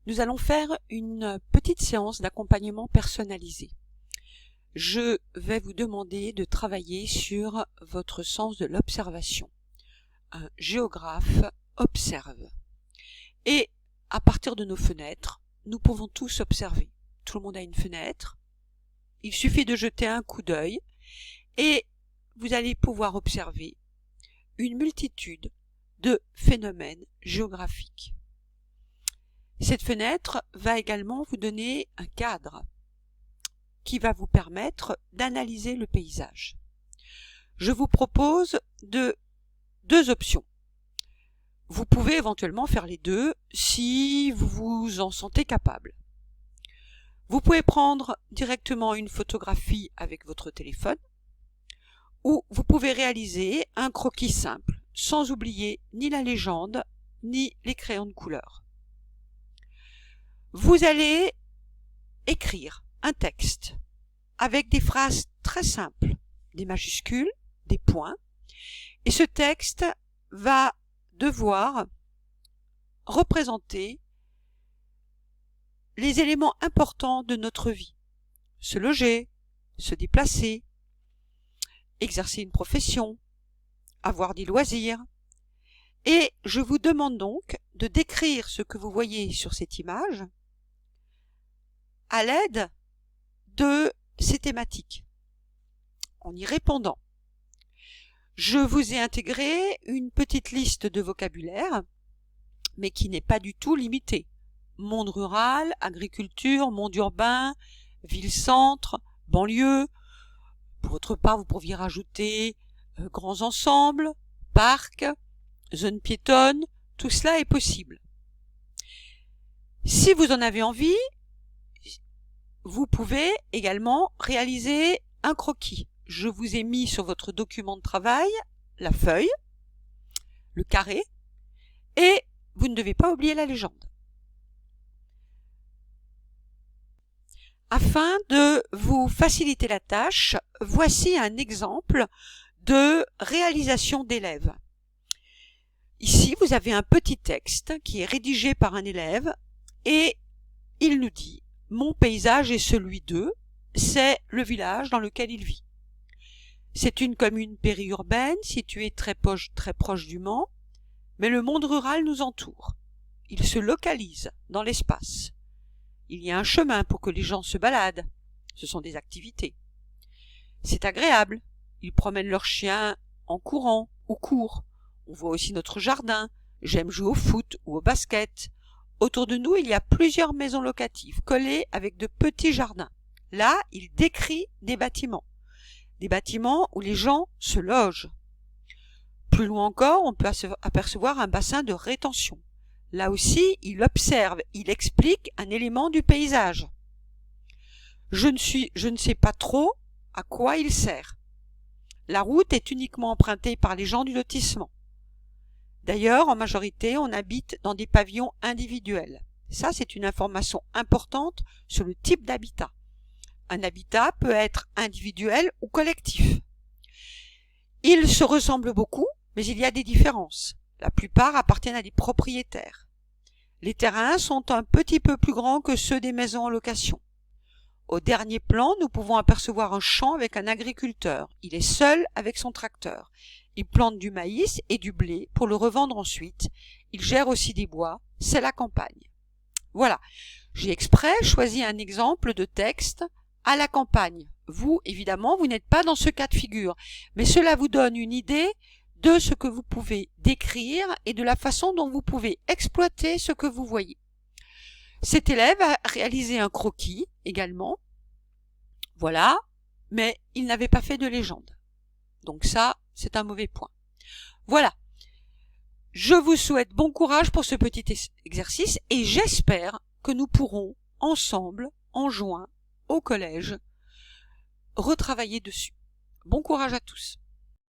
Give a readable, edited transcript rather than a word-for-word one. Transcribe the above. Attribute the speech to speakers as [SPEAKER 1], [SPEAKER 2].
[SPEAKER 1] Nous allons faire une petite séance d'accompagnement personnalisé. Je vais vous demander de travailler sur votre sens de l'observation. Un géographe observe. Et à partir de nos fenêtres, nous pouvons tous observer. Tout le monde a une fenêtre. Il suffit de jeter un coup d'œil et vous allez pouvoir observer une multitude de phénomènes géographiques. Cette fenêtre va également vous donner un cadre qui va vous permettre d'analyser le paysage. Je vous propose deux options. Vous pouvez éventuellement faire les deux si vous vous en sentez capable. Vous pouvez prendre directement une photographie avec votre téléphone ou vous pouvez réaliser un croquis simple sans oublier ni la légende ni les crayons de couleur. Vous allez écrire un texte avec des phrases très simples, des majuscules, des points, et ce texte va devoir représenter les éléments importants de notre vie. Se loger, se déplacer, exercer une profession, avoir des loisirs. Et je vous demande donc de décrire ce que vous voyez sur cette image à l'aide de ces thématiques, en y répondant. Je vous ai intégré une petite liste de vocabulaire, mais qui n'est pas du tout limitée. Monde rural, agriculture, monde urbain, ville-centre, banlieue. Pour votre part, vous pourriez rajouter grands ensembles, parcs, zones piétonnes, tout cela est possible. Si vous en avez envie, vous pouvez également réaliser un croquis. Je vous ai mis sur votre document de travail la feuille, le carré, et vous ne devez pas oublier la légende. Afin de vous faciliter la tâche, voici un exemple de réalisation d'élèves. Ici, vous avez un petit texte qui est rédigé par un élève et il nous dit « Mon paysage est celui d'eux, c'est le village dans lequel il vit. C'est une commune périurbaine située très proche du Mans, mais le monde rural nous entoure. Il se localise dans l'espace. Il y a un chemin pour que les gens se baladent. Ce sont des activités. C'est agréable. Ils promènent leurs chiens en courant ou courent. On voit aussi notre jardin. J'aime jouer au foot ou au basket. Autour de nous, il y a plusieurs maisons locatives collées avec de petits jardins. Là, il décrit des bâtiments où les gens se logent. Plus loin encore, on peut apercevoir un bassin de rétention. Là aussi, il observe, il explique un élément du paysage. Je ne sais pas trop à quoi il sert. La route est uniquement empruntée par les gens du lotissement. D'ailleurs, en majorité, on habite dans des pavillons individuels. Ça, c'est une information importante sur le type d'habitat. Un habitat peut être individuel ou collectif. Ils se ressemblent beaucoup, mais il y a des différences. La plupart appartiennent à des propriétaires. Les terrains sont un petit peu plus grands que ceux des maisons en location. Au dernier plan, nous pouvons apercevoir un champ avec un agriculteur. Il est seul avec son tracteur. Il plante du maïs et du blé pour le revendre ensuite. Il gère aussi des bois. C'est la campagne. Voilà. J'ai exprès choisi un exemple de texte à la campagne. Vous, évidemment, vous n'êtes pas dans ce cas de figure, mais cela vous donne une idée de ce que vous pouvez décrire et de la façon dont vous pouvez exploiter ce que vous voyez. Cet élève a réalisé un croquis également. Voilà, mais il n'avait pas fait de légende. Donc ça, c'est un mauvais point. Voilà. Je vous souhaite bon courage pour ce petit exercice et j'espère que nous pourrons ensemble, en juin, au collège, retravailler dessus. Bon courage à tous.